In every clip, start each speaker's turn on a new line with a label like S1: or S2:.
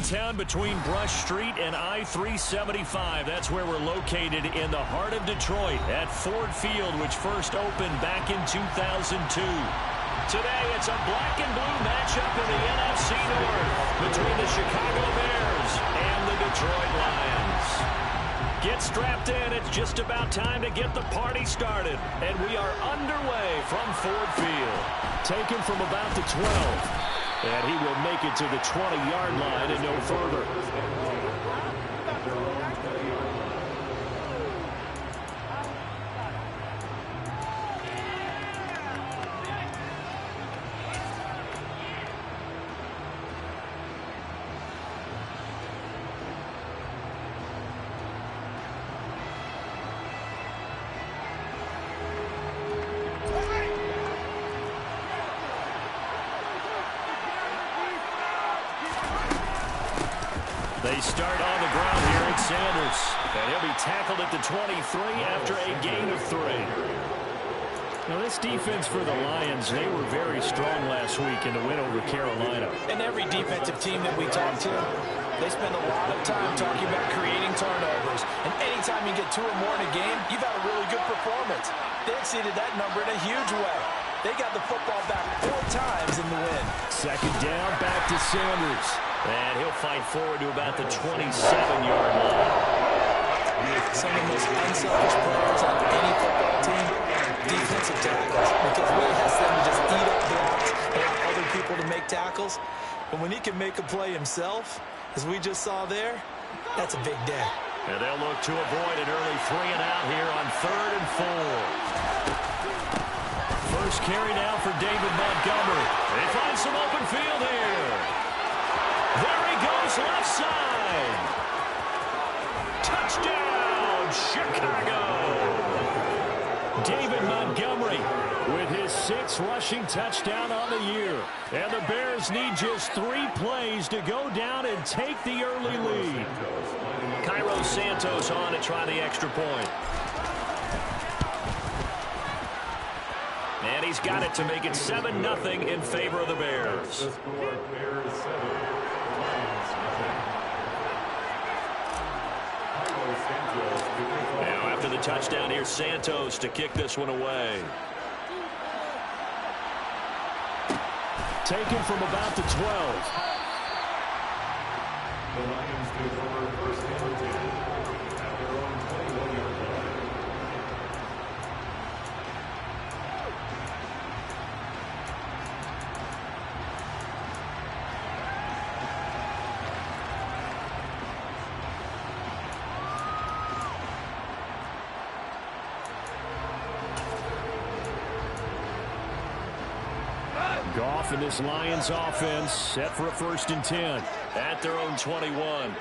S1: downtown between Brush Street and I-375. That's where we're located in the heart of Detroit at Ford Field, which first opened back in 2002. Today, it's a black and blue matchup in the NFC North between the Chicago Bears and the Detroit Lions. Get strapped in. It's just about time to get the party started. And we are underway from Ford Field. Taken from about the 12. And he will make it to the 20-yard line and no further. They start on the ground here at Sanders. And he'll be tackled at the 23 after a gain of 3. Now, this defense for the Lions, they were very strong last week in the win over Carolina.
S2: And every defensive team that we talk to, they spend a lot of time talking about creating turnovers. And anytime you get 2 or more in a game, you've had a really good performance. They exceeded that number in a huge way. They got the football back 4 times in the win.
S1: Second down, back to Sanders. And he'll fight forward to about the 27-yard line.
S2: Some of the most unselfish players on any football team, defensive tackles, because Will has them to just eat up blocks and allow other people to make tackles. But when he can make a play himself, as we just saw there, that's a big day.
S1: And they'll look to avoid an early 3 and out here on 3rd and 4. First carry now for David Montgomery. They find some open field here. There he goes, left side. Touchdown, Chicago. David Montgomery with his 6th rushing touchdown on the year. And the Bears need just 3 plays to go down and take the early lead. Cairo Santos on to try the extra point. And he's got it to make it 7-0 in favor of the Bears. Now after the touchdown, here's Santos to kick this one away. Taken from about the 12.
S3: The Lions take over first and 10 at their own 21-yard line.
S1: Goff and this Lions offense set for a 1st and 10 at their own 21.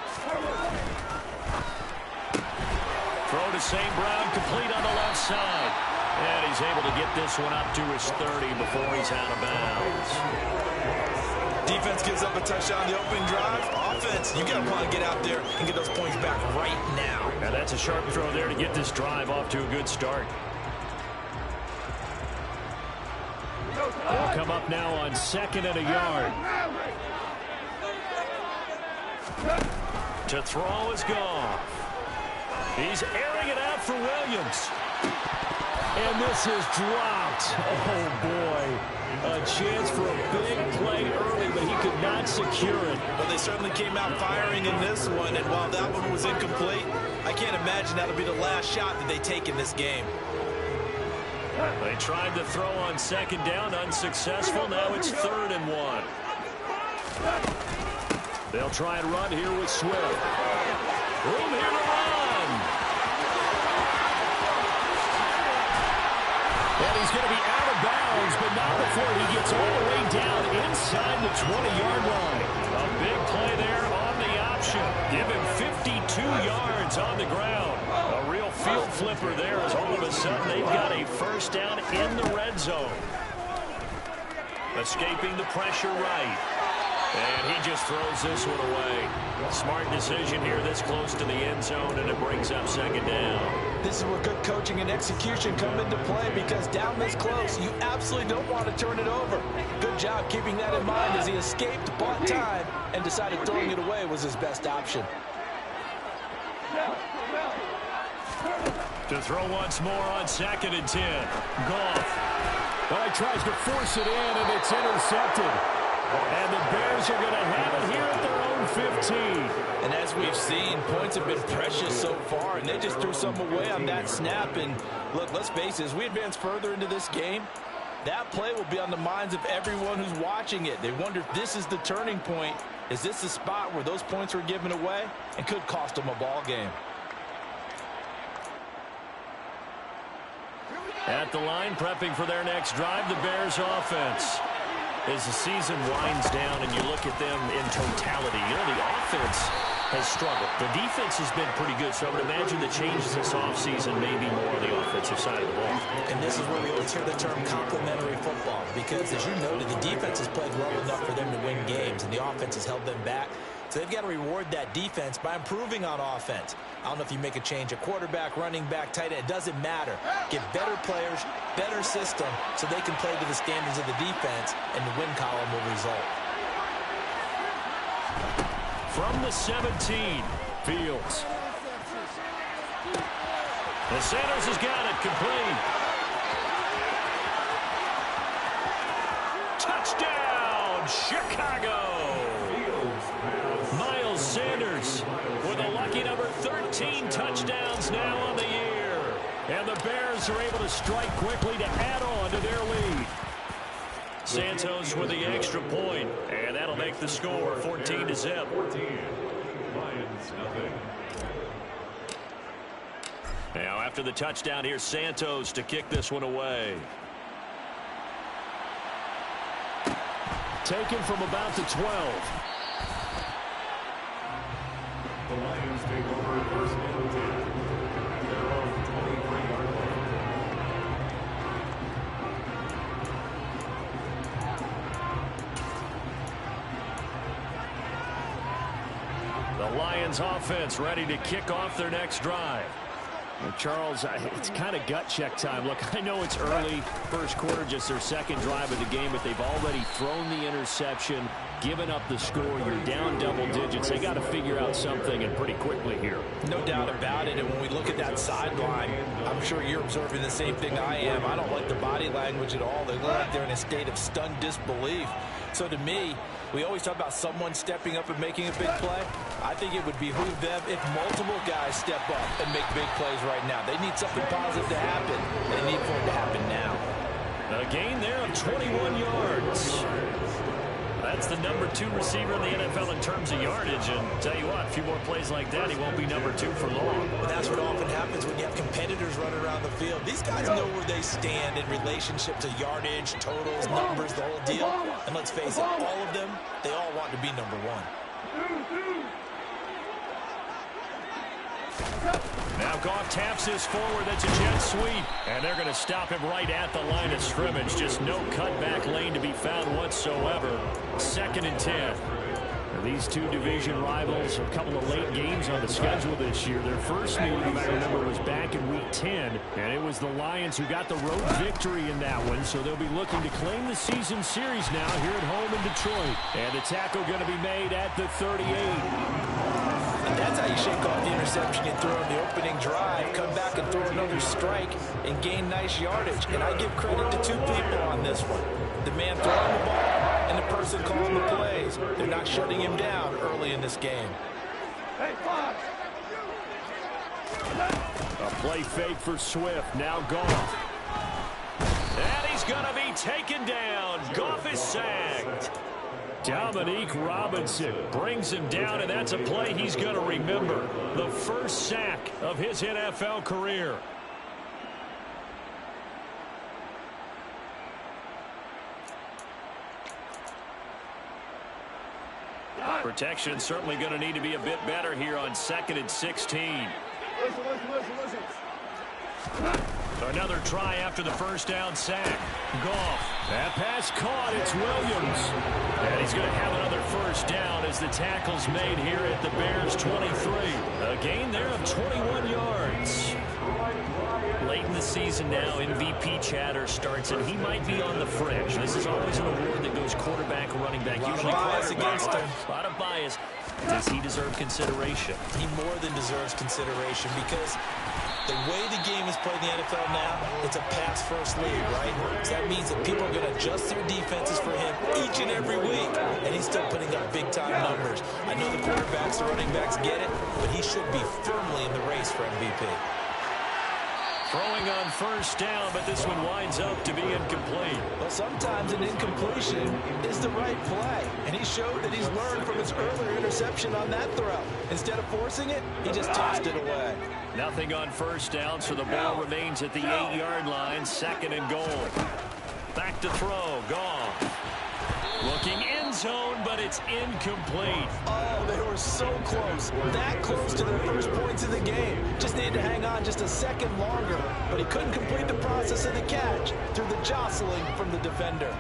S1: Throw to St. Brown, complete on the left side. And he's able to get this one up to his 30 before he's out of bounds.
S2: Defense gives up a touchdown the opening drive. Offense, you got to want to get out there and get those points back right now.
S1: Now that's a sharp throw there to get this drive off to a good start. They'll come up now on 2nd and a yard. To throw is Goff. He's airing it out for Williams. And this is dropped. Oh, boy. A chance for a big play early, but he could not secure it.
S2: Well, they certainly came out firing in this one, and while that one was incomplete, I can't imagine that'll be the last shot that they take in this game.
S1: They tried to throw on 2nd down, unsuccessful. Now it's 3rd and 1. They'll try and run here with Swift. Room here to run. And he's going to be out of bounds, but not before he gets all the way down inside the 20-yard line. A big play there on the option. Give him 52 yards on the ground. A real field flipper there as all of a sudden they've got a 1st down in the red zone. Escaping the pressure right. And he just throws this one away. Smart decision here this close to the end zone, and it brings up second down.
S2: This is where good coaching and execution come into play, because down this close, you absolutely don't want to turn it over. Good job keeping that in mind as he escaped, bought time, and decided throwing it away was his best option.
S1: To throw once more on 2nd and 10. Goff.
S4: Well, he tries to force it in, and it's intercepted. And the Bears are going to have it here at their own 15.
S2: And as we've seen, points have been precious so far, and they just threw some away on that snap. And look, let's face it, as we advance further into this game, that play will be on the minds of everyone who's watching it. They wonder if this is the turning point. Is this the spot where those points were given away and could cost them a ball game?
S1: At the line, prepping for their next drive, the Bears offense. As the season winds down and you look at them in totality, you know, the offense has struggled. The defense has been pretty good, so I would imagine the changes this offseason may be more on the offensive side of the ball.
S2: And this is where we always hear the term complementary football, because, as you noted, the defense has played well enough for them to win games, and the offense has held them back. So they've got to reward that defense by improving on offense. I don't know if you make a change at quarterback, running back, tight end. It doesn't matter. Get better players, better system, so they can play to the standards of the defense, and the win column will result.
S1: From the 17, Fields. And Sanders has got it complete. Touchdown, Chicago! Miles Sanders with a lucky number 13 touchdowns now on the year. And the Bears are able to strike quickly to add on to their lead. Santos with the extra point, and that'll make the score 14-0.
S3: 14. Lions, nothing.
S1: Now after the touchdown, here's Santos to kick this one away.
S4: Taken from about the 12.
S3: The Lions take over first and 10 at their own 23-yard line.
S1: The Lions offense ready to kick off their next drive.
S4: Well, Charles, it's kind of gut check time. Look, I know it's early, first quarter, just their second drive of the game, but they've already thrown the interception, given up the score. You're down double digits. They got to figure out something, and pretty quickly here.
S2: No doubt about it. And when we look at that sideline, I'm sure you're observing the same thing I am. I don't like the body language at all. They look like they're in a state of stunned disbelief. So to me, we always talk about someone stepping up and making a big play. I think it would behoove them if multiple guys step up and make big plays right now. They need something positive to happen, and they need for it to happen now.
S1: A gain there of 21 yards. That's the number 2 receiver in the NFL in terms of yardage. And tell you what, a few more plays like that, he won't be number 2 for long.
S2: But that's what often happens when you have competitors running around the field. These guys know where they stand in relationship to yardage, totals, numbers, the whole deal. And let's face it, all of them, they all want to be number 1.
S1: Now Goff taps this forward. That's a jet sweep. And they're going to stop him right at the line of scrimmage. Just no cutback lane to be found whatsoever. 2nd and 10. Now these two division rivals, a couple of late games on the schedule this year. Their first meeting, you might remember, was back in Week 10. And it was the Lions who got the road victory in that one. So they'll be looking to claim the season series now here at home in Detroit. And the tackle going to be made at the 38.
S2: And that's how you shake off the interception you throw in the opening drive, come back and throw another strike and gain nice yardage. And I give credit to 2 people on this one. The man throwing the ball and the person calling the plays. They're not shutting him down early in this game.
S4: A play fake for Swift. Now Goff.
S1: And he's going to be taken down. Goff is sacked. Dominique Robinson brings him down, and that's a play he's going to remember. The first sack of his NFL career. Protection certainly going to need to be a bit better here on 2nd and 16.
S3: Listen.
S1: Another try after the first down sack. Goff. That pass caught. It's Williams. And he's going to have another first down as the tackle's made here at the Bears 23. A gain there of 21 yards. Late in the season now, MVP chatter starts, and he might be on the fringe. This is always an award that goes quarterback, running back. Usually
S2: bias against him.
S1: A lot of bias. Does he deserve consideration?
S2: He more than deserves consideration because the way the game is played in the NFL now, it's a pass-first league, right? So that means that people are going to adjust their defenses for him each and every week, and he's still putting up big-time numbers. I know the quarterbacks, the running backs get it, but he should be firmly in the race for MVP.
S1: Throwing on first down, but this one winds up to be incomplete.
S2: Well, sometimes an incompletion is the right play, and he showed that he's learned from his earlier interception on that throw. Instead of forcing it, he just tossed it away.
S1: Nothing on first down, so the ball remains at the 8-yard line, 2nd and goal. Back to throw, Goff. Looking end zone, but it's incomplete.
S2: Oh, they were so close. That close to their first points of the game. Just needed to hang on just a second longer, but he couldn't complete the process of the catch through the jostling from the defender.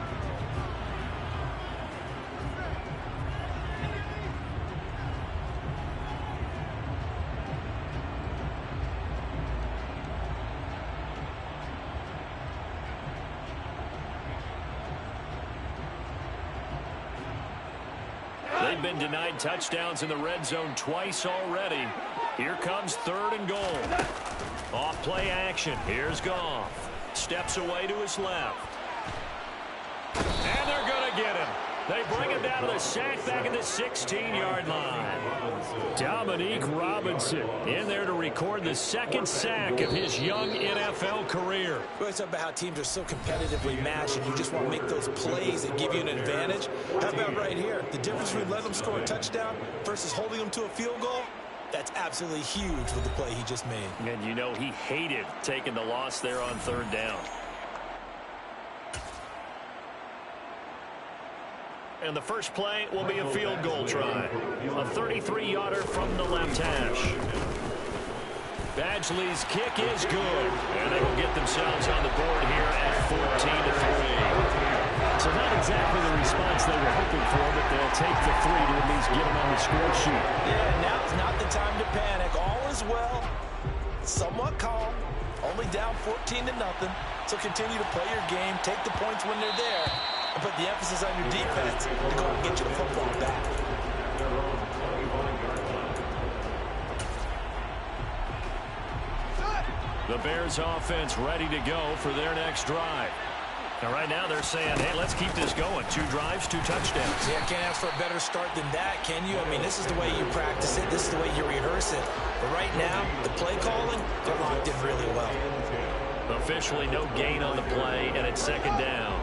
S1: They've been denied touchdowns in the red zone twice already. Here comes 3rd and goal. Off play action. Here's Goff. Steps away to his left. And they're going to get him. They bring him down to the sack back at the 16-yard line. Dominique Robinson in there to record the 2nd sack of his young NFL career.
S2: We always talk about how teams are so competitively matched and you just want to make those plays that give you an advantage. How about right here? The difference between letting them score a touchdown versus holding them to a field goal? That's absolutely huge with the play he just made.
S1: And you know he hated taking the loss there on 3rd down. And the first play will be a field goal try. A 33-yarder from the left hash. Badgley's kick is good. And they will get themselves on the board here at 14-3. So not exactly the response they were hoping for, but they'll take the 3 to at least get them on the score sheet.
S2: Yeah, now's not the time to panic. All is well. Somewhat calm. Only down 14-0. So continue to play your game. Take the points when they're there. And put the emphasis on your defense to go and get your football back.
S1: The Bears offense ready to go for their next drive. Now, right now they're saying, hey, let's keep this going. 2 drives, 2 touchdowns.
S2: Yeah, can't ask for a better start than that, can you? I mean, this is the way you practice it. This is the way you rehearse it. But right now, the play calling, they're locked in really well.
S1: Officially no gain on the play, and it's 2nd down.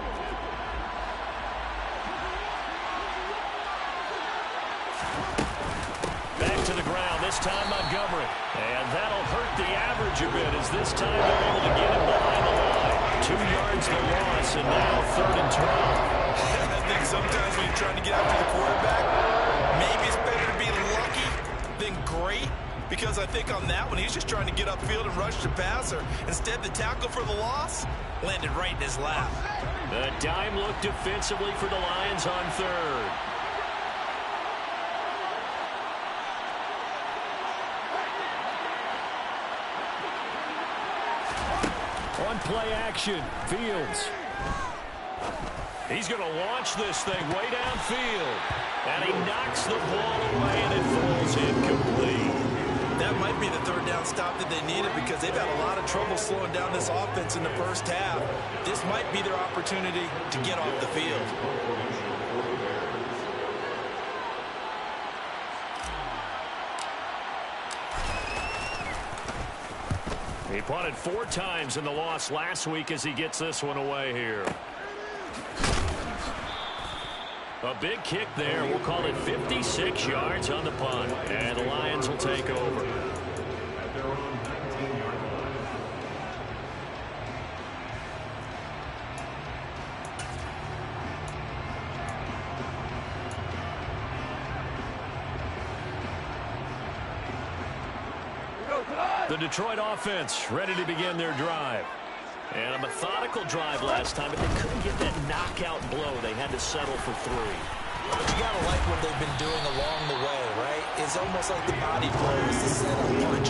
S1: Back to the ground, this time Montgomery. And that'll hurt the average a bit as this time they're able to get him behind the line. 2 yards the loss, and now 3rd and 12.
S2: I think sometimes when you're trying to get after the quarterback, maybe it's better to be lucky than great. Because I think on that one, he's just trying to get upfield and rush the passer. Instead, the tackle for the loss landed right in his lap.
S1: The dime look defensively for the Lions on 3rd. On play action, Fields. He's going to launch this thing way downfield. And he knocks the ball away, and it falls incomplete.
S2: That might be the 3rd down stop that they needed because they've had a lot of trouble slowing down this offense in the first half. This might be their opportunity to get off the field.
S1: He punted 4 times in the loss last week as he gets this one away here. A big kick there. We'll call it 56 yards on the punt. And the Lions will take over. The Detroit offense ready to begin their drive. And a methodical drive last time, but they couldn't get that knockout blow. They had to settle for 3.
S2: But you got to like what they've been doing along the way, right? It's almost like the body blows, the setup punch.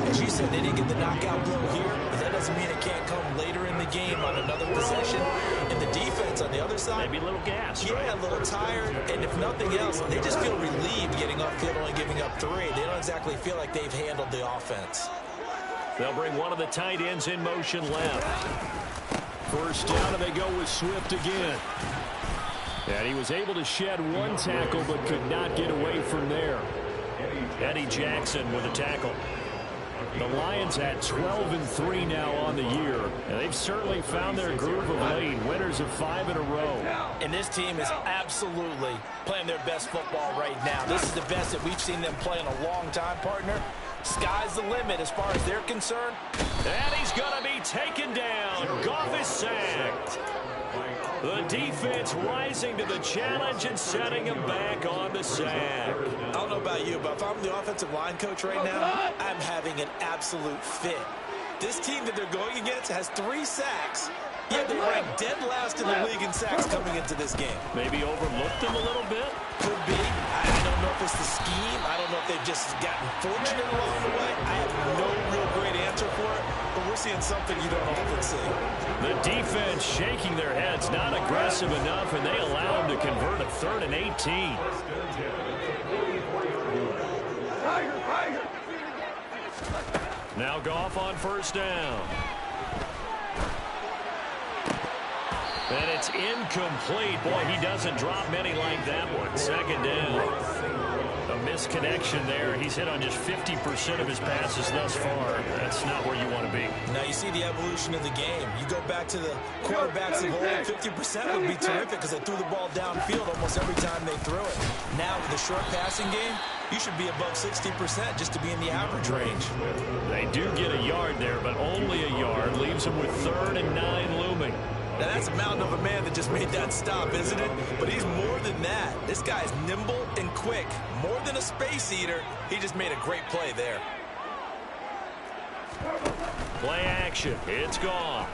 S2: As you said, they didn't get the knockout blow here, but that doesn't mean it can't come later in the game on another possession. And the defense on the other side,
S1: maybe a little gas,
S2: yeah,
S1: right?
S2: a little tired. And if nothing else, they just feel relieved getting upfield, only giving up 3. They don't exactly feel like they've handled the offense.
S1: They'll bring one of the tight ends in motion left. First down, and they go with Swift again. And he was able to shed 1 tackle, but could not get away from there. Eddie Jackson with a tackle. The Lions at 12-3 now on the year. And they've certainly found their groove of late. Winners of 5 in a row.
S2: And this team is absolutely playing their best football right now. This is the best that we've seen them play in a long time, partner. Sky's the limit as far as they're concerned.
S1: And he's going to be taken down. Goff is sacked. The defense rising to the challenge and setting him back on the sack.
S2: I don't know about you, but if I'm the offensive line coach right now, I'm having an absolute fit. This team that they're going against has 3 sacks, yet they're ranked dead last in the league in sacks coming into this game.
S1: Maybe overlooked them a little bit?
S2: Could be. I don't know if it's the scheme. I don't know if they've just gotten fortunate along the way. I have no real great answer for it, but we're seeing something you don't often see.
S1: The defense shaking their heads, not aggressive enough, and they allow them to convert a 3rd and 18. Now Goff on first down. And it's incomplete. Boy, he doesn't drop many like that one. 2nd down. A misconnection there. He's hit on just 50% of his passes thus far. That's not where you want to be.
S2: Now you see the evolution of the game. You go back to the quarterbacks of old, 50% would be terrific because they threw the ball downfield almost every time they threw it. Now with the short passing game, you should be above 60% just to be in the average range.
S1: They do get a yard there, but only a yard. Leaves them with 3rd and 9 looming.
S2: Now that's a mountain of a man that just made that stop, isn't it? But he's more than that. This guy's nimble and quick. More than a space eater, he just made a great play there.
S1: Play action. It's gone.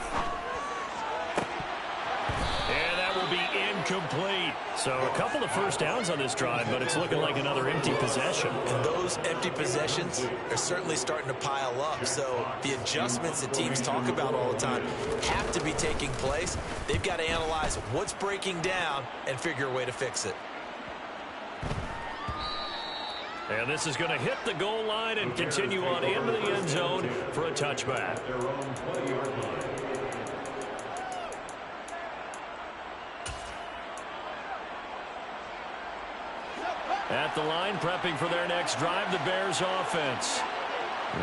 S1: And that will be incomplete. So a couple of first downs on this drive, but it's looking like another empty possession.
S2: And those empty possessions are certainly starting to pile up. So the adjustments that teams talk about all the time have to be taking place. They've got to analyze what's breaking down and figure a way to fix it.
S1: And this is going to hit the goal line and continue on into the end zone for a touchback. At the line, prepping for their next drive, the Bears offense.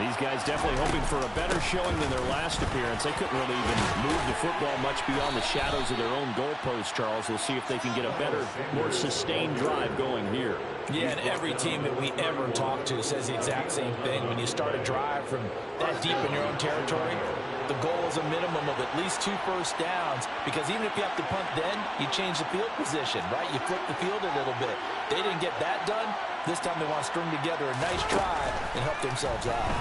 S1: These guys definitely hoping for a better showing than their last appearance. They couldn't really even move the football much beyond the shadows of their own goalpost, Charles. We'll see if they can get a better, more sustained drive going here.
S2: Yeah, and every team that we ever talk to says the exact same thing. When you start a drive from that deep in your own territory, the goal is a minimum of at least 2 first downs, because even if you have to punt then, you change the field position, right? You flip the field a little bit. They didn't get that done. This time they want to string together a nice drive and help themselves out.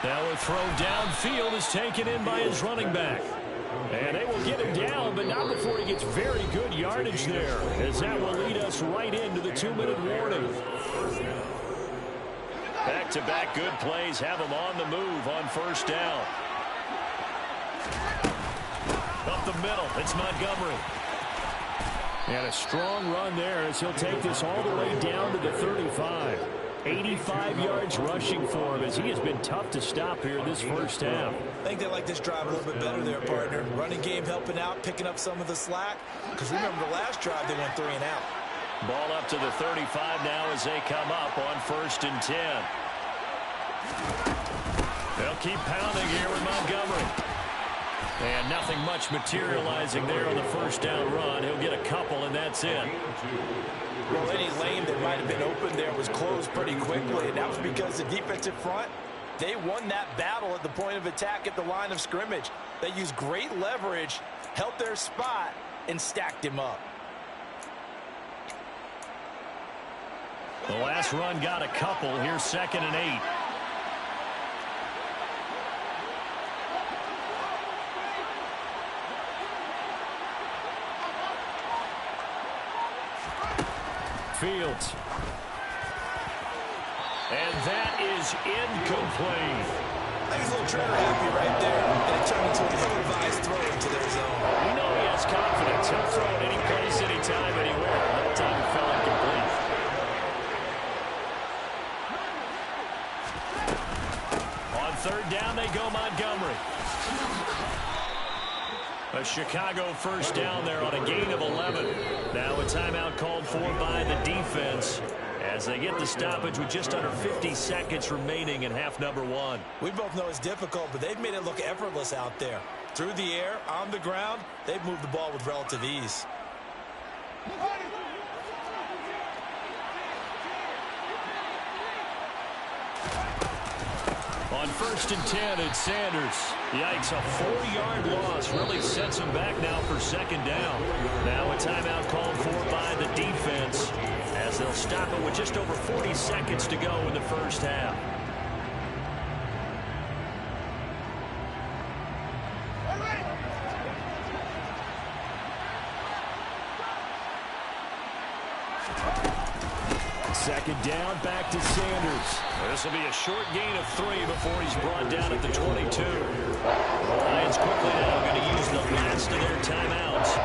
S1: Now a throw downfield is taken in by his running back. And they will get him down, but not before he gets very good yardage there, as that will lead us right into the 2-minute warning. Back-to-back good plays have him on the move on first down. Up the middle, it's Montgomery. And a strong run there as he'll take this all the way down to the 35. 85 yards rushing for him as he has been tough to stop here this first half.
S2: I think they like this drive a little bit better there, partner. Running game helping out, picking up some of the slack. Because remember the last drive they went 3 and out.
S1: Ball up to the 35 now as they come up on 1st and 10. They'll keep pounding here with Montgomery. And nothing much materializing there on the first down run. He'll get a couple, and that's it.
S2: Well, any lane that might have been open there was closed pretty quickly, and that was because the defensive front, they won that battle at the point of attack at the line of scrimmage. They used great leverage, held their spot, and stacked him up.
S1: The last run got a couple. Here's 2nd and 8. Fields. And that is incomplete.
S2: I think he's a little trigger happy right there, and it turned into an ill-advised throw into their zone.
S1: We know he has confidence. He'll throw it any place, anytime, anywhere. That time it fell incomplete. On third down, they go Montgomery. A Chicago first down there on a gain of 11. Now a timeout called for by the defense as they get the stoppage with just under 50 seconds remaining in half number one.
S2: We both know it's difficult, but they've made it look effortless out there. Through the air, on the ground, they've moved the ball with relative ease.
S1: On first and 10, it's Sanders. Yikes, a 4-yard loss really sets him back now for second down. Now a timeout called for by the defense as they'll stop it with just over 40 seconds to go in the first half. Second down, back to Sanders. This will be a short gain of 3 before he's brought down at the 22. The Lions quickly now going to use the last of their timeouts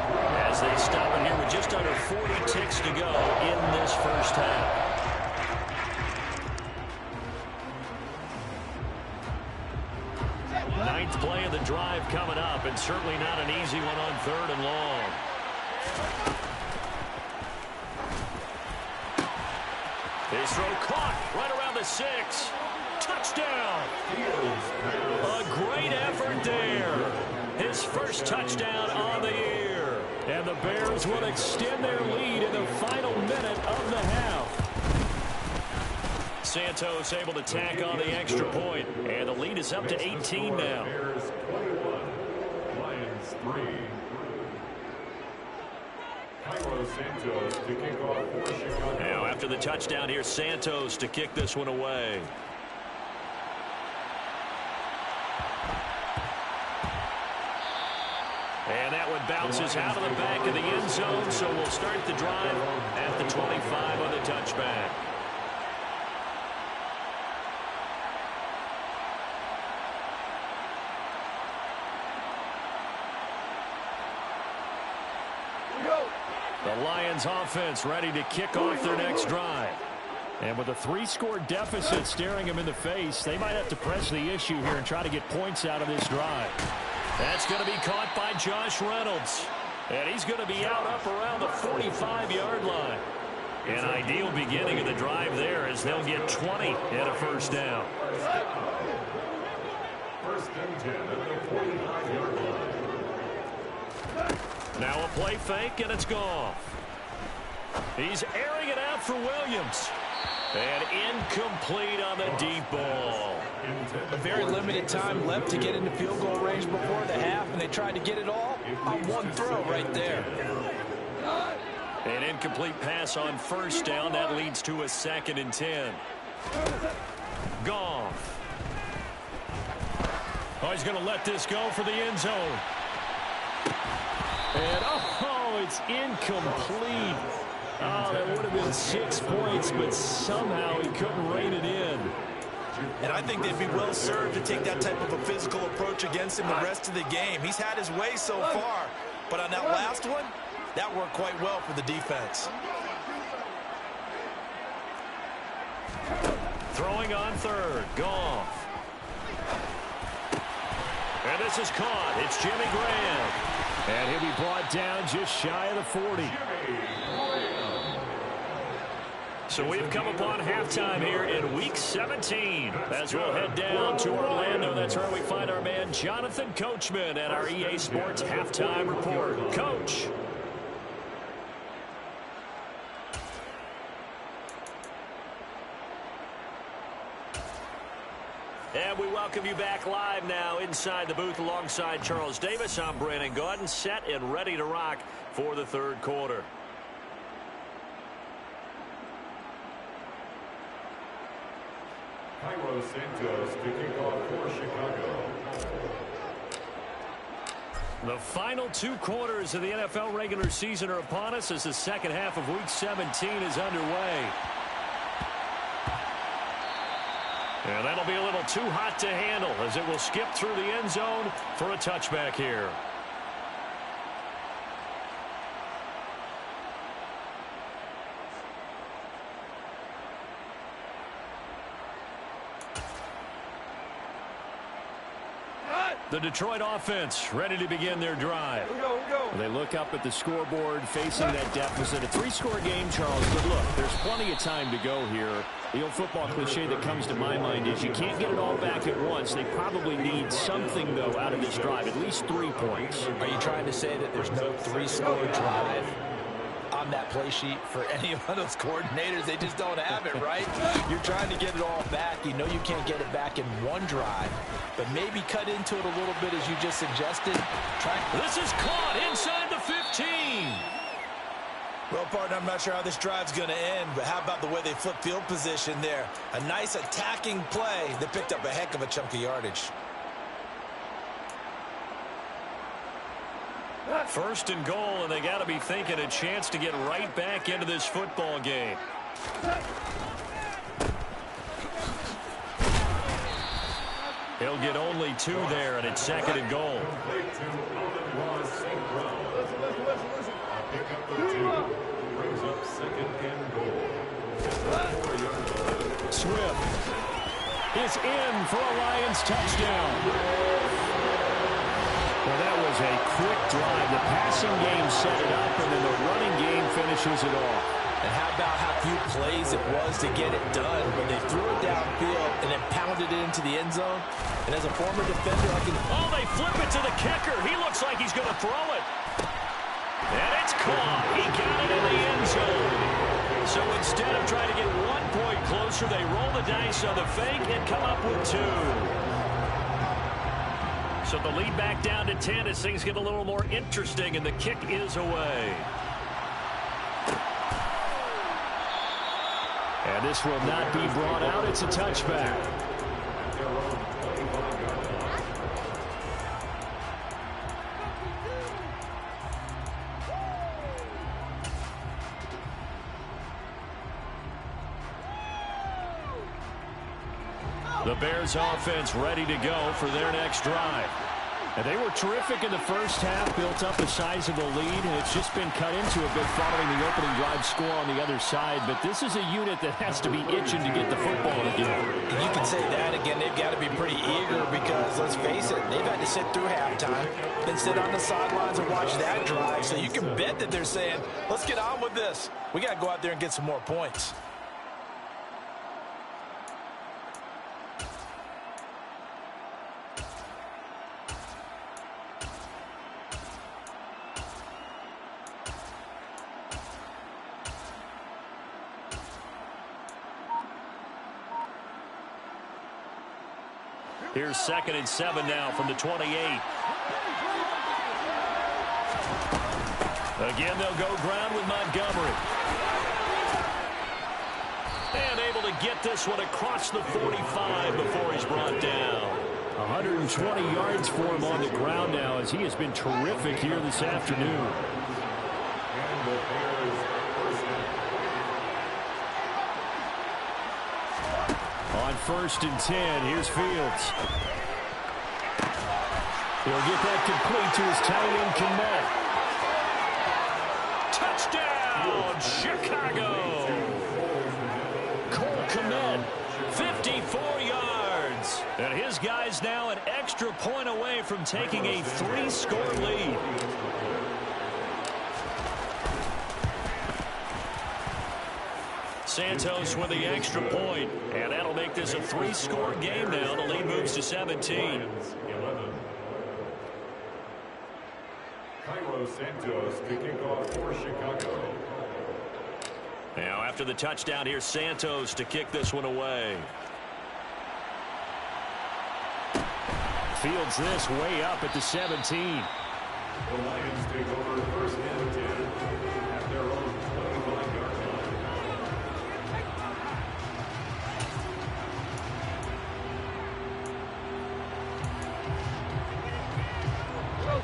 S1: as they stop it here with just under 40 ticks to go in this first half. Ninth play of the drive coming up, and certainly not an easy one on third and long. His throw caught right around the 6. Touchdown. A great effort there. His first touchdown on the year. And the Bears will extend their lead in the final minute of the half. Santos able to tack on the extra point. And the lead is up to 18 now.
S3: Bears 21, Lions 3. Santos to kick off for Chicago.
S1: Now after the touchdown, here's Santos to kick this one away. And that one bounces out of the back of the end zone, so we'll start the drive at the 25 on the touchback. The Lions offense ready to kick off their next drive. And with a 3-score deficit staring them in the face, they might have to press the issue here and try to get points out of this drive. That's going to be caught by Josh Reynolds. And he's going to be out up around the 45-yard line. An ideal beginning of the drive there as they'll get 20 at a first down.
S3: First and 10 at the 45-yard line.
S1: Now a play fake, and it's gone. He's airing it out for Williams. And incomplete on the deep ball.
S2: A very limited time left to get into field goal range before the half, and they tried to get it all on one throw right there.
S1: An incomplete pass on first down. That leads to a 2nd and 10. Goff. Oh, he's going to let this go for the end zone. And, oh, it's incomplete. Oh, that would have been 6 points, but somehow he couldn't rein it in.
S2: And I think they'd be well served to take that type of a physical approach against him the rest of the game. He's had his way so far, but on that last one, that worked quite well for the defense.
S1: Throwing on third, Goff. And this is caught. It's Jimmy Graham. And he'll be brought down just shy of the 40. So we've come upon halftime here in Week 17. As we'll head down to Orlando, that's where we find our man Jonathan Coachman at our EA Sports Halftime Report. Coach. And we welcome you back live now inside the booth alongside Charles Davis. I'm Brandon Gaudin, set and ready to rock for the third quarter.
S3: Santos to kick off for Chicago.
S1: The final 2 quarters of the NFL regular season are upon us as the second half of Week 17 is underway. And that'll be a little too hot to handle as it will skip through the end zone for a touchback here. The Detroit offense ready to begin their drive.
S4: They look up at the scoreboard facing that deficit. A 3-score game, Charles, but look, there's plenty of time to go here. The old football cliche that comes to my mind is you can't get it all back at once. They probably need something, though, out of this drive, at least 3 points.
S2: Are you trying to say that there's no 3-score drive on that play sheet for any one of those coordinators? They just don't have it, right? You're trying to get it all back. You know you can't get it back in one drive, but maybe cut into it a little bit as you just suggested.
S1: This is caught inside the 15.
S2: Well, partner, I'm not sure how this drive's going to end, but how about the way they flip field position there? A nice attacking play that picked up a heck of a chunk of yardage.
S1: First and goal, and they got to be thinking a chance to get right back into this football game. He'll get only 2 there, and it's second and goal. Swift is in for a Lions touchdown. Well, that was a quick drive. The passing game set it up, and then the running game finishes it off.
S2: And how about how few plays it was to get it done when they threw it downfield and then pounded it into the end zone? And as a former defender, I can...
S1: Oh, they flip it to the kicker. He looks like he's going to throw it. And it's caught. He got it in the end zone. So instead of trying to get 1 point closer, they roll the dice on the fake and come up with 2. So the lead back down to 10 as things get a little more interesting, and the kick is away. And this will not be brought out. It's a touchback. The Bears offense ready to go for their next drive. And they were terrific in the first half, built up a sizable lead, and it's just been cut into a bit following the opening drive score on the other side. But this is a unit that has to be itching to get the football again.
S2: You can say that again. They've got to be pretty eager because, let's face it, they've had to sit through halftime, then sit on the sidelines and watch that drive. So you can bet that they're saying, let's get on with this. We got to go out there and get some more points.
S1: Here's 2nd and 7 now from the 28. Again, they'll go ground with Montgomery. And able to get this one across the 45 before he's brought down.
S4: 120 yards for him on the ground now as he has been terrific here this afternoon. On 1st and 10, here's Fields. He'll get that complete to his tight end, Kmet. Touchdown, Chicago! Cole Kmet, 54 yards. And his guys now an extra point away from taking a 3-score lead. Santos with the extra point, and that'll make this a 3-score game now. The lead moves to 17.
S3: Santos to kick off for Chicago.
S1: Now after the touchdown, here's Santos to kick this one away. Fields this way up at the 17.
S3: The Lions take over 1st and 10 at their own 25-yard line.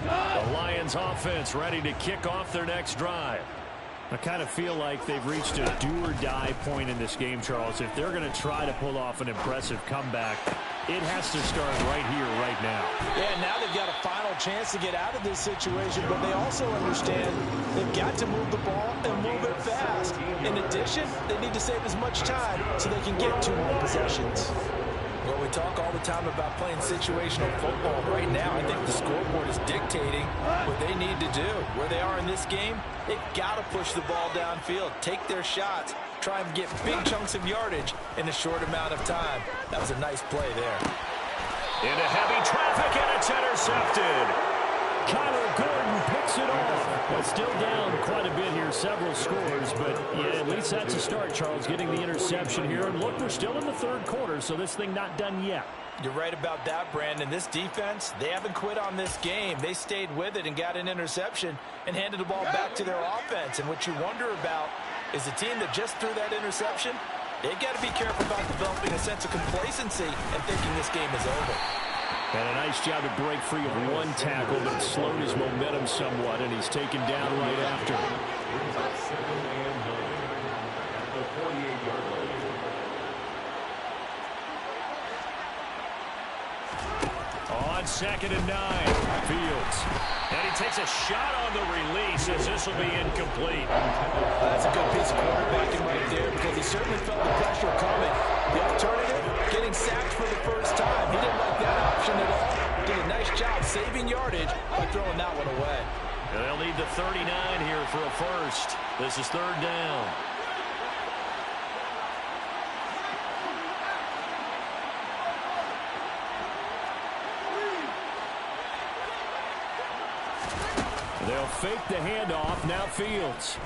S1: The Lions offense ready to kick off their next drive.
S4: I kind of feel like they've reached a do-or-die point in this game, Charles. If they're going to try to pull off an impressive comeback, it has to start right here, right now.
S2: Yeah, now they've got a final chance to get out of this situation, but they also understand they've got to move the ball and move it fast. In addition, they need to save as much time so they can get 2 more possessions. Well, we talk all the time about playing situational football. Right now, I think the scoreboard is dictating what they need to do. Where they are in this game, they've got to push the ball downfield, take their shots, try and get big chunks of yardage in a short amount of time. That was a nice play there.
S1: Into heavy traffic, and it's intercepted.
S4: Kyler Gordon picks it off. Well, still down quite a bit here, several scores, but yeah, at least that's a start, Charles, getting the interception here. And look, we're still in the third quarter, so this thing not done yet.
S2: You're right about that, Brandon. This defense, they haven't quit on this game. They stayed with it and got an interception and handed the ball back to their offense. And what you wonder about is the team that just threw that interception, they've got to be careful about developing a sense of complacency and thinking this game is over.
S4: And a nice job to break free of one tackle, but it slowed his momentum somewhat, and he's taken down right after.
S1: On 2nd and 9, Fields. And he takes a shot on the release as this will be incomplete.
S2: That's a good piece of quarterbacking right there because he certainly felt the pressure coming. The alternative, getting sacked for the first time. He didn't like that option at all. Did a nice job saving yardage by throwing that one away.
S1: They'll need the 39 here for a first. This is 3rd down.
S4: They'll fake the handoff. Now Fields.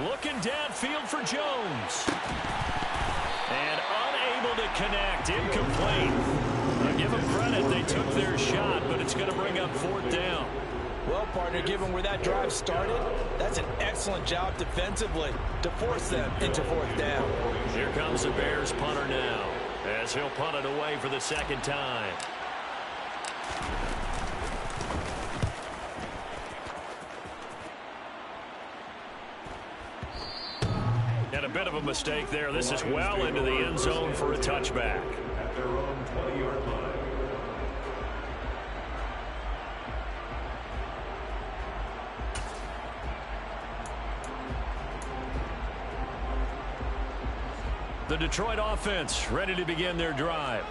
S1: Looking downfield for Jones. And unable to connect. Incomplete. I'll give them credit. They took their shot, but it's going to bring up 4th down.
S2: Well, partner, given where that drive started, that's an excellent job defensively to force them into 4th down.
S1: Here comes the Bears punter now, as he'll punt it away for the 2nd time. And a bit of a mistake there. This is well into the end zone for a touchback.
S3: At their own 20-yard line.
S1: The Detroit offense ready to begin their drive.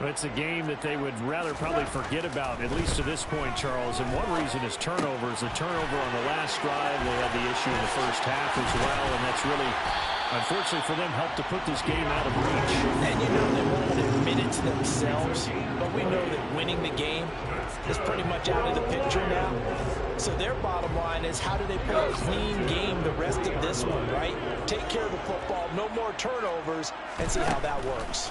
S4: It's a game that they would rather probably forget about, at least to this point, Charles. And one reason is turnovers. The turnover on the last drive, they had the issue in the first half as well, and that's really, unfortunately for them, helped to put this game out of reach.
S2: And you know they won't admit it to themselves, but we know that winning the game is pretty much out of the picture now. So their bottom line is, how do they play a clean game the rest of this one, right? Take care of the football, no more turnovers, and see how that works.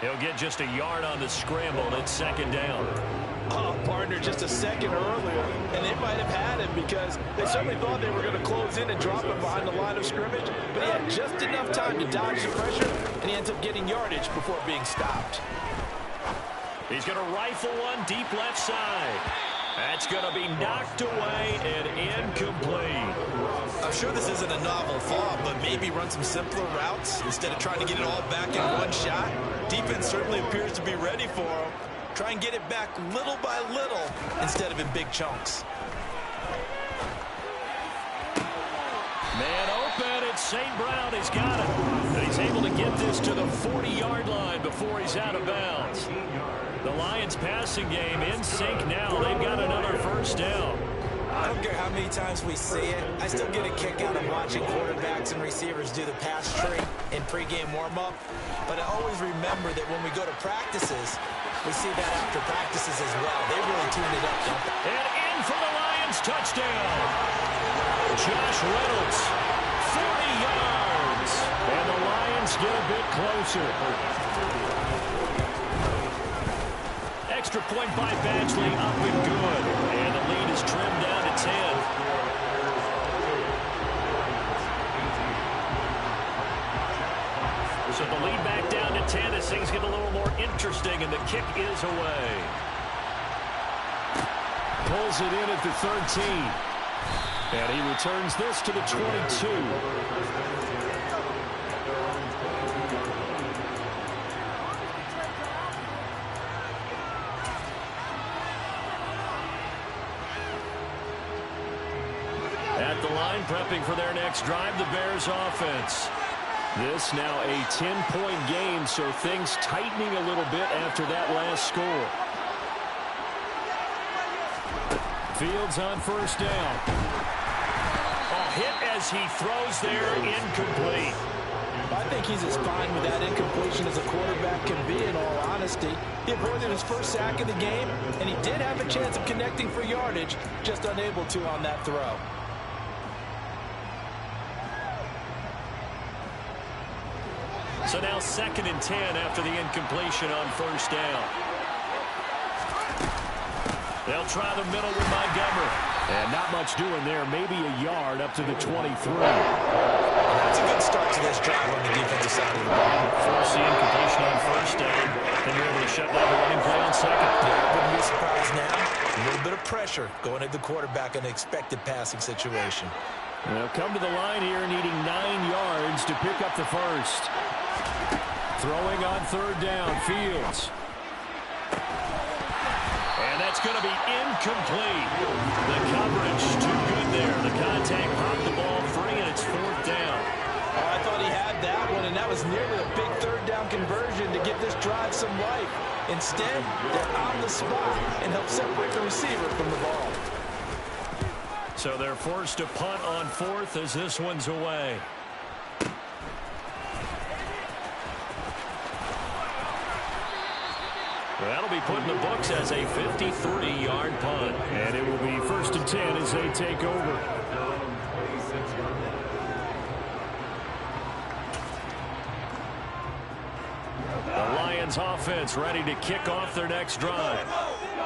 S1: He'll get just a yard on the scramble. It's 2nd down.
S2: Oh, partner, just a second earlier, and they might have had him because they certainly thought they were going to close in and drop him behind the line of scrimmage, but he had just enough time to dodge the pressure, and he ends up getting yardage before being stopped.
S1: He's going to rifle one deep left side. That's going to be knocked away and incomplete.
S2: I'm sure this isn't a novel thought, but maybe run some simpler routes instead of trying to get it all back in one shot. Defense certainly appears to be ready for him. Try and get it back little by little instead of in big chunks.
S1: Man open, it's St. Brown. He's got it. And he's able to get this to the 40-yard line before he's out of bounds. The Lions passing game in sync now. They've got another first down.
S2: I don't care how many times we see it. I still get a kick out of watching quarterbacks and receivers do the pass tree in pregame warm-up. But I always remember that when we go to practices, we see that after practices as well. They really tune it up, don't they?
S1: And in for the Lions touchdown. Josh Reynolds, 40 yards. And the Lions get a bit closer. Extra point by Badgley, up and good. And the lead is trimmed down to 10. So the lead back down to 10 as things get a little more interesting, and the kick is away.
S4: Pulls it in at the 13. And he returns this to the 22.
S1: At the line, prepping for their next drive, the Bears offense.
S4: This now a 10-point game, so things tightening a little bit after that last score. Fields on first down.
S1: A hit as he throws there, incomplete.
S2: I think he's as fine with that incompletion as a quarterback can be, in all honesty. He avoided his first sack of the game, and he did have a chance of connecting for yardage, just unable to on that throw.
S1: So now 2nd and 10 after the incompletion on first down. They'll try the middle with Montgomery.
S4: And not much doing there. Maybe a yard up to the 23.
S2: That's a good start to this drive on the defensive side of the ball.
S1: Force the incompletion on first down. Then you're able to shut down the running play on second.
S2: Yeah, I wouldn't be surprised now. A little bit of pressure going at the quarterback in an expected passing situation.
S4: They'll come to the line here needing 9 yards to pick up the first. Throwing on third down, Fields.
S1: And that's going to be incomplete. The coverage too good there. The contact popped the ball free, and it's 4th down.
S2: Oh, I thought he had that one, and that was nearly a big third down conversion to give this drive some life. Instead, they're on the spot and help separate the receiver from the ball.
S1: So they're forced to punt on 4th as this one's away. That'll be put in the books as a 53-yard punt.
S4: And it will be 1st and 10 as they take over.
S1: The Lions offense ready to kick off their next drive.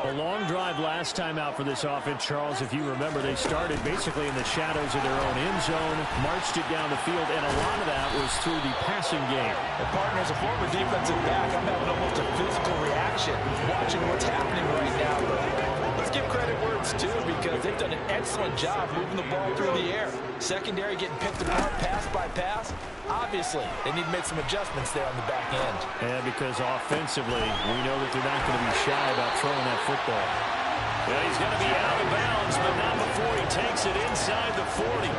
S4: A long drive last time out for this offense, Charles. If you remember, they started basically in the shadows of their own end zone, marched it down the field, and a lot of that was through the passing game.
S2: Well, partner, as a former defensive back, I'm having almost a physical reaction watching what's happening right now. But let's give credit where it's due, because they've done an excellent job moving the ball through the air. Secondary getting picked apart pass by pass. Obviously, they need to make some adjustments there on the back end.
S4: Yeah, because offensively, we know that they're not going to be shy about throwing that football.
S1: Well, he's going to be out of bounds, but not before he takes it inside the 40.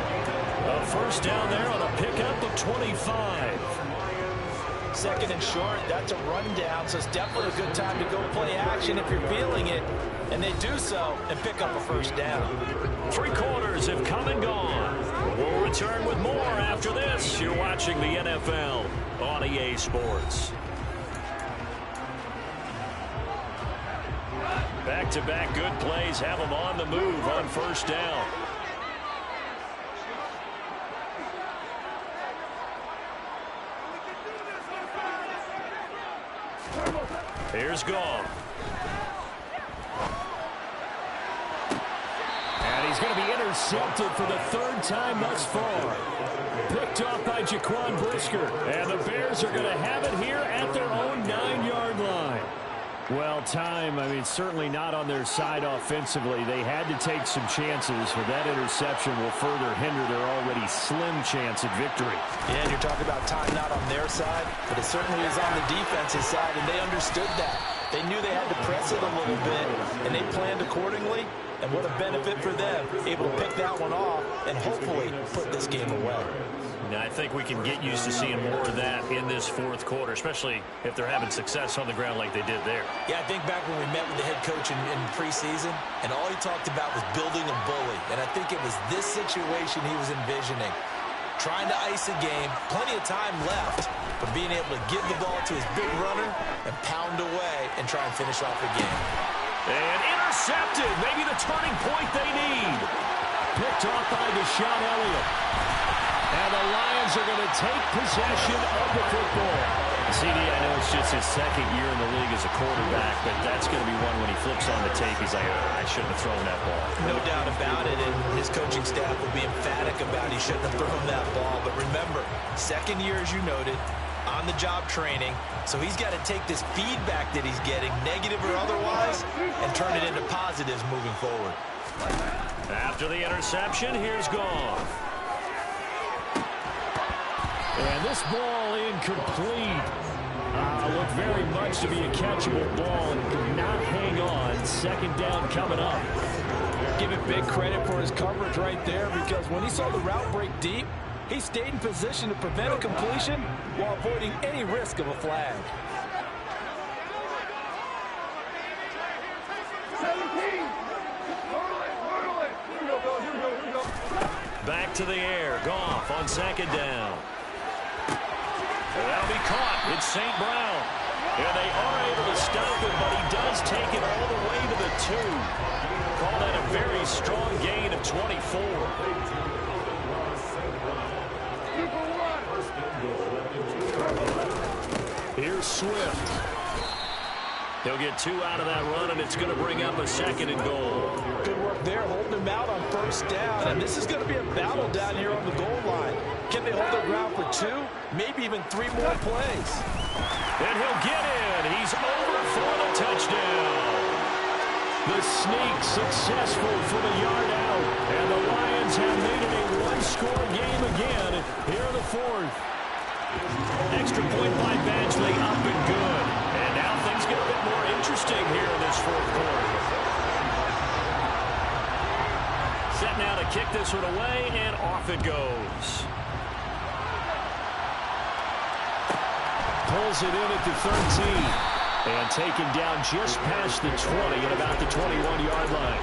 S1: A first down there on a pickup of 25.
S2: 2nd and short, that's a rundown, so it's definitely a good time to go play action if you're feeling it. And they do so and pick up a first down.
S1: 3 quarters have come and gone. We'll return with more after this. You're watching the NFL on EA Sports. Back-to-back good plays have them on the move on first down. Here's Goff.
S4: And he's going to be intercepted for the 3rd time thus far. Picked off by Jaquan Brisker. And the Bears are going to have it here at their own 9-yard line. Well, time, certainly not on their side offensively. They had to take some chances, but that interception will further hinder their already slim chance at victory.
S2: Yeah, and you're talking about time not on their side, but it certainly is on the defensive side, and they understood that. They knew they had to press it a little bit, and they planned accordingly. And what a benefit for them, able to pick that one off and hopefully put this game away.
S1: Now, I think we can get used to seeing more of that in this 4th quarter, especially if they're having success on the ground like they did there.
S2: Yeah, I think back when we met with the head coach in preseason, and all he talked about was building a bully. And I think it was this situation he was envisioning. Trying to ice a game, plenty of time left, but being able to give the ball to his big runner and pound away and try and finish off the game.
S1: And intercepted, maybe the turning point they need.
S4: Picked off by Deshaun Elliott. And the Lions are going to take possession of the football.
S1: CD, I know it's just his 2nd year in the league as a quarterback, but that's going to be one when he flips on the tape, he's like, I shouldn't have thrown that ball.
S2: No doubt about it, and his coaching staff will be emphatic about he shouldn't have thrown that ball. But remember, 2nd year, as you noted, on-the-job training, so he's got to take this feedback that he's getting, negative or otherwise, and turn it into positives moving forward.
S1: After the interception, here's Goff.
S4: And this ball incomplete. Looked very much to be a catchable ball and could not hang on. Second down coming up.
S2: Give him big credit for his coverage right there, because when he saw the route break deep, he stayed in position to prevent a completion while avoiding any risk of a flag.
S1: Back to the air. Goff on second down. That'll be caught. It's St. Brown. And they are able to stop him, but he does take it all the way to the 2. Call that a very strong gain of 24. Here's Swift. He'll get 2 out of that run, and it's going to bring up a 2nd and goal.
S2: Good work there, holding him out on first down. And this is going to be a battle down here on the goal line. Can they hold their ground for 2, maybe even 3 more plays?
S1: And he'll get in. He's over for the touchdown.
S4: The sneak successful from a yard out. And the Lions have made it a one-score game again here in the 4th.
S1: Extra point by Badgley, up and good. And now things get a bit more interesting here in this 4th quarter. Set now to kick this one away, and off it goes.
S4: Pulls it in at the 13. And taken down just past the 20 at about the 21-yard line.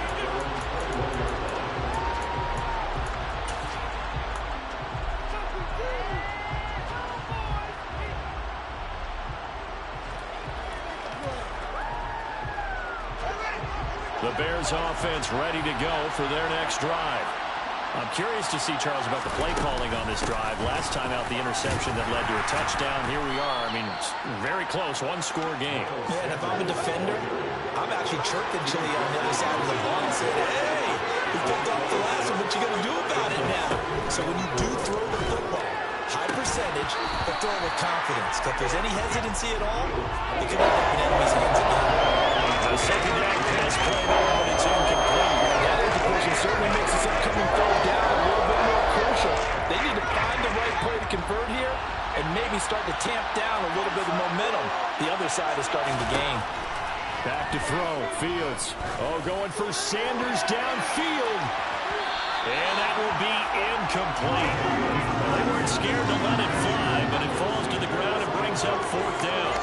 S1: The Bears offense ready to go for their next drive. I'm curious to see, Charles, about the play calling on this drive. Last time out, the interception that led to a touchdown. Here we are. I mean, it's very close, one-score game.
S2: Yeah, and if I'm a defender, I'm actually chirping Chili on the other side of the ball and saying, hey, we picked off the last one. What you going to do about it now? So when you do throw the football, high percentage, but throw with confidence. If there's any hesitancy at all, it could end up in enemy's hands again.
S1: The second down pass play there, but it's incomplete.
S2: That incomplete certainly makes this upcoming third down a little bit more crucial. They need to find the right play to convert here and maybe start to tamp down a little bit of momentum the other side is starting to gain.
S4: Back to throw. Fields. Oh, going for Sanders downfield.
S1: And that will be incomplete. Well, they weren't scared to let it fly, but it falls to the ground and brings up 4th down.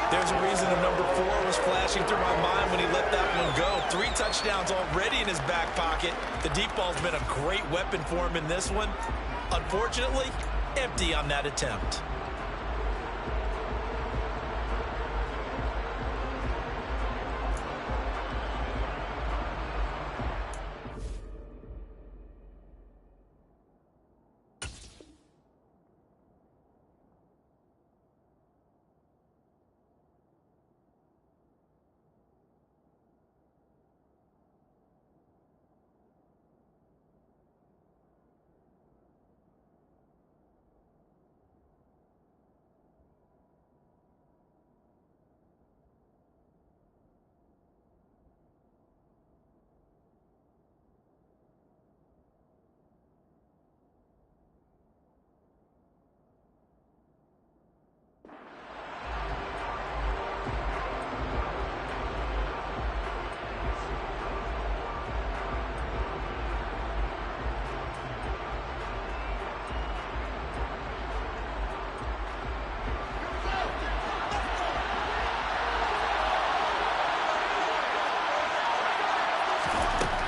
S2: There's a reason the number 4 was flashing through my mind when he let that one go. 3 touchdowns already in his back pocket. The deep ball's been a great weapon for him in this one. Unfortunately, empty on that attempt.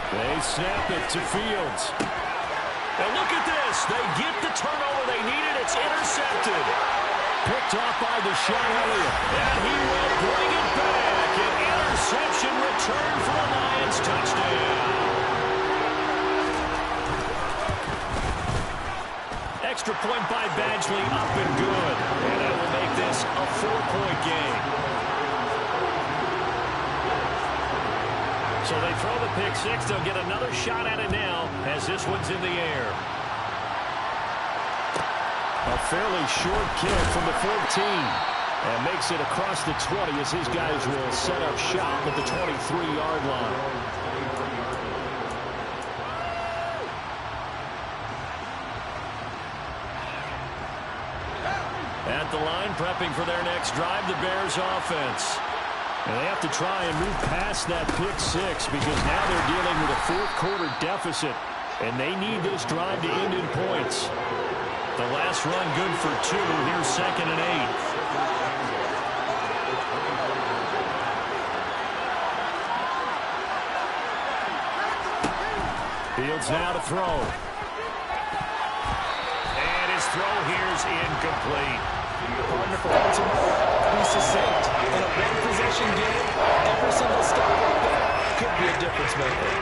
S4: They snap it to Fields.
S1: And look at this. They get the turnover they needed. It's intercepted.
S4: Picked off by Deshaun Elliott.
S1: And he will bring it back. An interception return for a Lions touchdown. Extra point by Badgley, up and good. And that will make this a 4-point game. So they throw the pick six. They'll get another shot at it now as this one's in the air.
S4: A fairly short kick from the 14. And makes it across the 20 as his guys will set up shop at the 23-yard line. At the line, prepping for their next drive, the Bears offense. And they have to try and move past that pick six because now they're dealing with a fourth-quarter deficit, and they need this drive to end in points. The last run good for 2. Here's 2nd and 8. Fields now to throw. And his throw here's incomplete.
S2: Partner for once in my life, be succinct. In a one-possession game, every single stop like that could be a difference maker.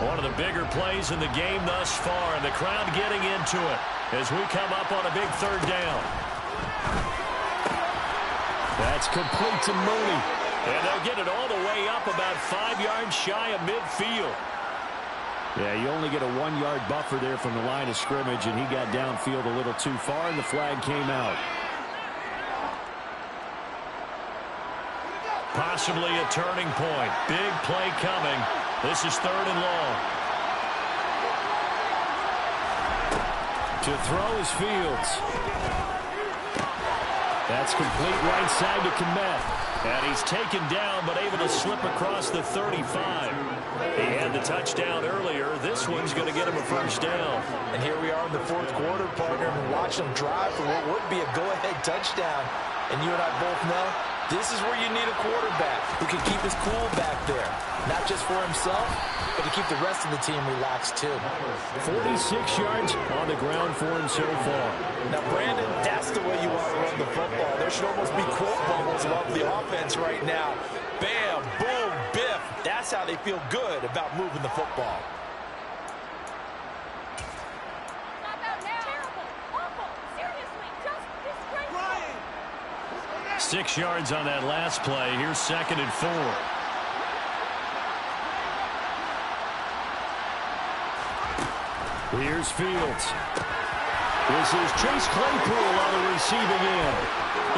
S1: One of the bigger plays in the game thus far, and the crowd getting into it as we come up on a big 3rd down. That's complete to Mooney. And they'll get it all the way up about 5 yards shy of midfield.
S4: Yeah, you only get a 1-yard buffer there from the line of scrimmage, and he got downfield a little too far, and the flag came out.
S1: Possibly a turning point. Big play coming. This is 3rd and long.
S4: To throw is Fields. That's complete right side to Kmet.
S1: And he's taken down, but able to slip across the 35. He had the touchdown earlier. This one's going to get him a first down.
S2: And here we are in the 4th quarter, partner, and watch them drive for what would be a go-ahead touchdown. And you and I both know this is where you need a quarterback who can keep his cool back there. Not just for himself, but to keep the rest of the team relaxed, too.
S4: 46 yards on the ground for him so far.
S2: Now, Brandon, that's the way you want to run the football. There should almost be quote bubbles above the offense right now. Bam, boom, biff. That's how they feel good about moving the football.
S1: Ryan. 6 yards on that last play. Here's 2nd and 4.
S4: Here's Fields. This is Chase Claypool on the receiving end.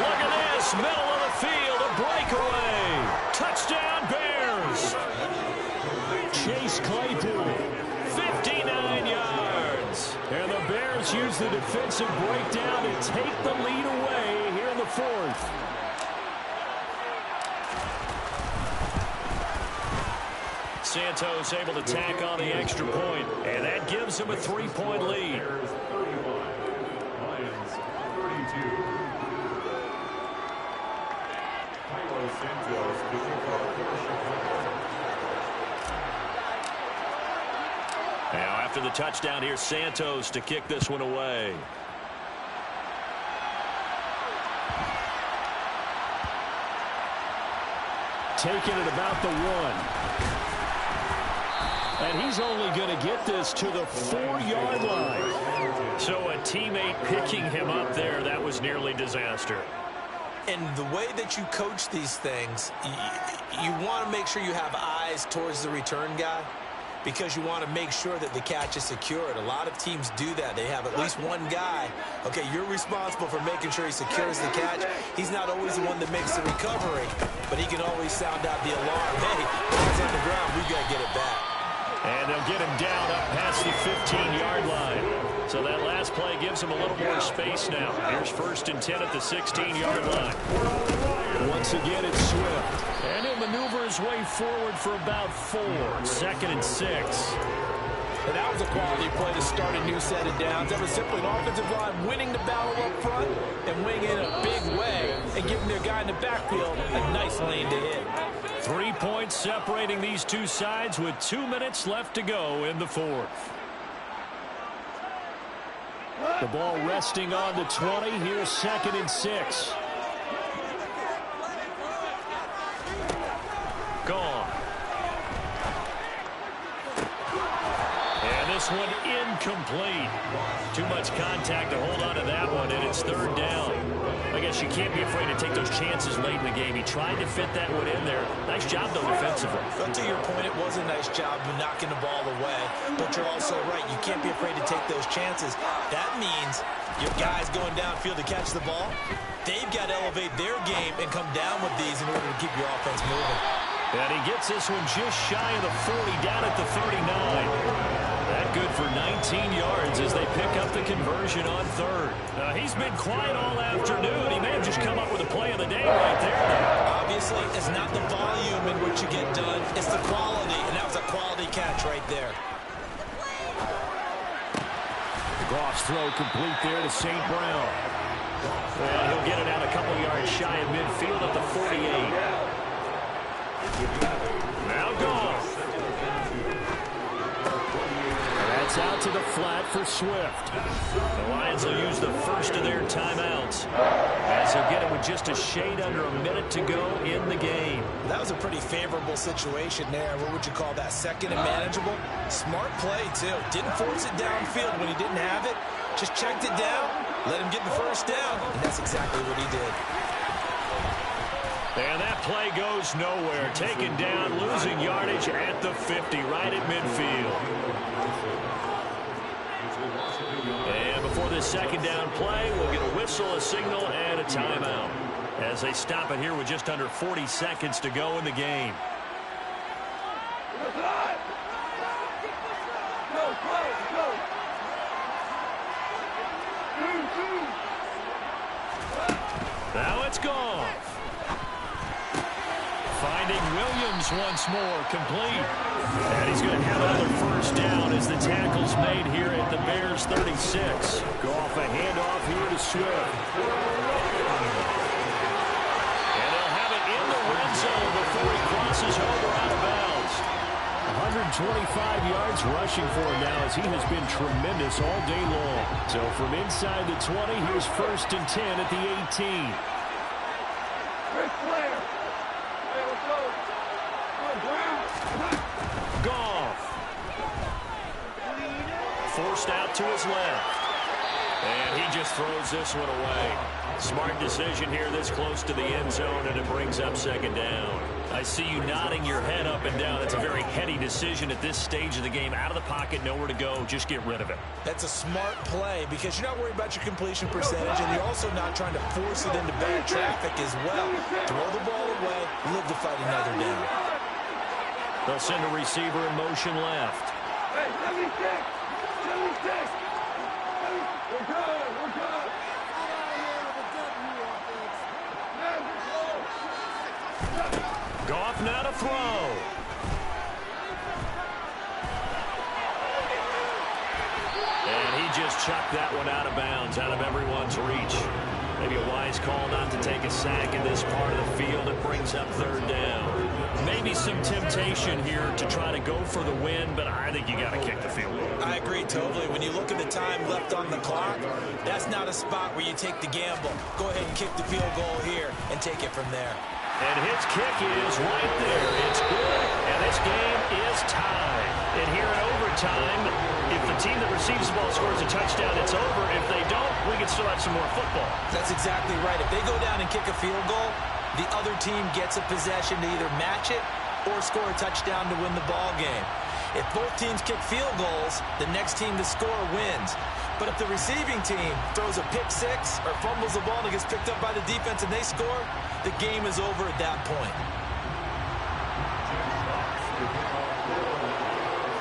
S1: Look at this, middle of the field, a breakaway. Touchdown, Bears.
S4: Chase Claypool,
S1: 59 yards.
S4: And the Bears use the defensive breakdown to take the lead away here in the 4th.
S1: Santos able to tack on the extra point, and that gives him a 3-point lead.
S3: Bears 31, Lions 32. Carlos Santos kicking for a portion.
S1: Now after the touchdown, here's Santos to kick this one away.
S4: Taking it about the 1. And he's only going to get this to the 4-yard line.
S1: So a teammate picking him up there, that was nearly disaster.
S2: And the way that you coach these things, you want to make sure you have eyes towards the return guy because you want to make sure that the catch is secured. A lot of teams do that. They have at least one guy. Okay, you're responsible for making sure he secures the catch. He's not always the one that makes the recovery, but he can always sound out the alarm. Hey, ball's on the ground. We got to get it back.
S1: And they'll get him down up past the 15-yard line. So that last play gives him a little more space now. Here's 1st and 10 at the 16-yard line.
S4: Once again, it's Swift.
S1: And he'll maneuver his way forward for about 4. 2nd and 6.
S2: And that was a quality play to start a new set of downs. That was simply an offensive line winning the battle up front and winning in a big way and giving their guy in the backfield a nice lane to hit.
S1: 3 points separating these two sides with 2 minutes left to go in the 4th.
S4: The ball resting on the 20. Here's 2nd and 6.
S1: Gone. And this this one incomplete. Too much contact to hold on to that one, and it's third down. I guess you can't be afraid to take those chances late in the game. He tried to fit that one in there. Nice job, though, defensively.
S2: But to your point, it was a nice job of knocking the ball away. But you're also right. You can't be afraid to take those chances. That means your guys going downfield to catch the ball, they've got to elevate their game and come down with these in order to keep your offense moving.
S1: And he gets this one just shy of the 40, down at the 39. That good for 19 yards as they pick up the conversion on third. He's been quiet all afternoon. He may have just come up with a play of the day right there.
S2: Obviously, it's not the volume in which you get done. It's the quality, and that was a quality catch right there.
S4: Goff's throw complete there to St. Brown.
S1: Well, he'll get it out a couple yards shy of midfield at the 48. Now Goff. That's out to the flat for Swift. The Lions will use the first of their timeouts as they'll get it with just a shade under a minute to go in the game.
S2: That was a pretty favorable situation there. What would you call that? Second and manageable? Smart play, too. Didn't force it downfield when he didn't have it. Just checked it down, let him get the first down, and that's exactly what he did.
S1: And that play goes nowhere. Taken down, losing yardage at the 50, right at midfield. And before this second down play, we'll get a whistle, a signal, and a timeout as they stop it here with just under 40 seconds to go in the game. Now it's gone. Finding Williams once more, complete. And he's going to have another first down as the tackle's made here at the Bears 36.
S4: Goff a handoff here to Swift.
S1: And they'll have it in the red zone before he crosses over out of bounds.
S4: 125 yards rushing for him now as he has been tremendous all day long. So from inside the 20, here's first and 10 at the 18.
S1: Goff. Forced out to his left. And he just throws this one away. Smart decision here this close to the end zone, and it brings up second down. I see you nodding your head up and down. That's a very heady decision at this stage of the game. Out of the pocket, nowhere to go. Just get rid of it.
S2: That's a smart play because you're not worried about your completion percentage, and you're also not trying to force it into bad traffic as well. Throw the ball away, live to fight another down.
S1: They'll send a receiver in motion left.
S3: Hey, 76! 76! We're good, we're good!
S1: Goff now to throw. And he just chucked that one out of bounds, out of everyone's reach. Maybe a wise call not to take a sack in this part of the field. It brings up third down. Maybe some temptation here to try to go for the win, but I think you got to kick the field goal.
S2: I agree totally. When you look at the time left on the clock, that's not a spot where you take the gamble. Go ahead and kick the field goal here and take it from there.
S1: And his kick is right there. It's good, and this game is tied. And here in overtime, if the team that receives the ball scores a touchdown, it's over. If they don't, we can still have some more football.
S2: That's exactly right. If they go down and kick a field goal, the other team gets a possession to either match it or score a touchdown to win the ball game. If both teams kick field goals, the next team to score wins. But if the receiving team throws a pick six or fumbles the ball and it gets picked up by the defense and they score, the game is over at that point.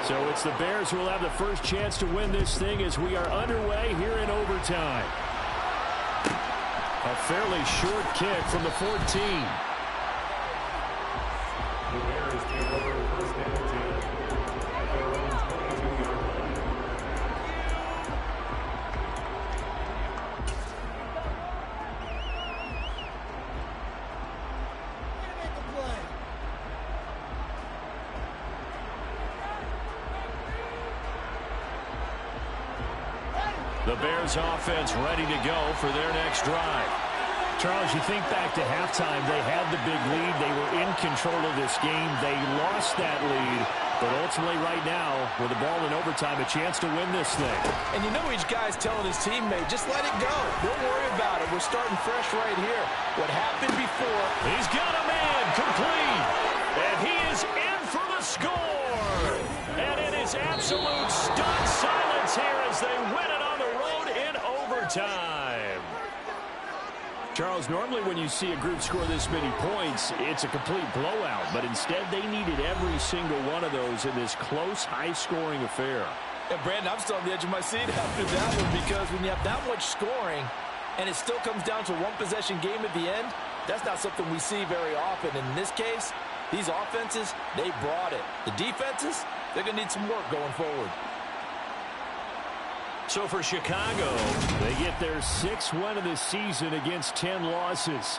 S4: So it's the Bears who will have the first chance to win this thing as we are underway here in overtime. A fairly short kick from the 14.
S3: The Bears take over first and 10 at their own 22-yard line.
S1: The Bears offense ready to go for their next drive.
S4: Charles, you think back to halftime, they had the big lead. They were in control of this game. They lost that lead. But ultimately right now, with the ball in overtime, a chance to win this thing.
S2: And you know each guy's telling his teammate, just let it go. Don't worry about it. We're starting fresh right here. What happened before.
S1: He's got a man complete. And he is in for the score. And it is absolute stunned silence here as they win it on the road in overtime.
S4: Charles, normally when you see a group score this many points, it's a complete blowout. But instead, they needed every single one of those in this close, high-scoring affair.
S2: And Brandon, I'm still on the edge of my seat after that one because when you have that much scoring and it still comes down to a one-possession game at the end, that's not something we see very often. And in this case, these offenses, they brought it. The defenses, they're going to need some work going forward.
S1: So for Chicago,
S4: they get their 6th win of the season against 10 losses.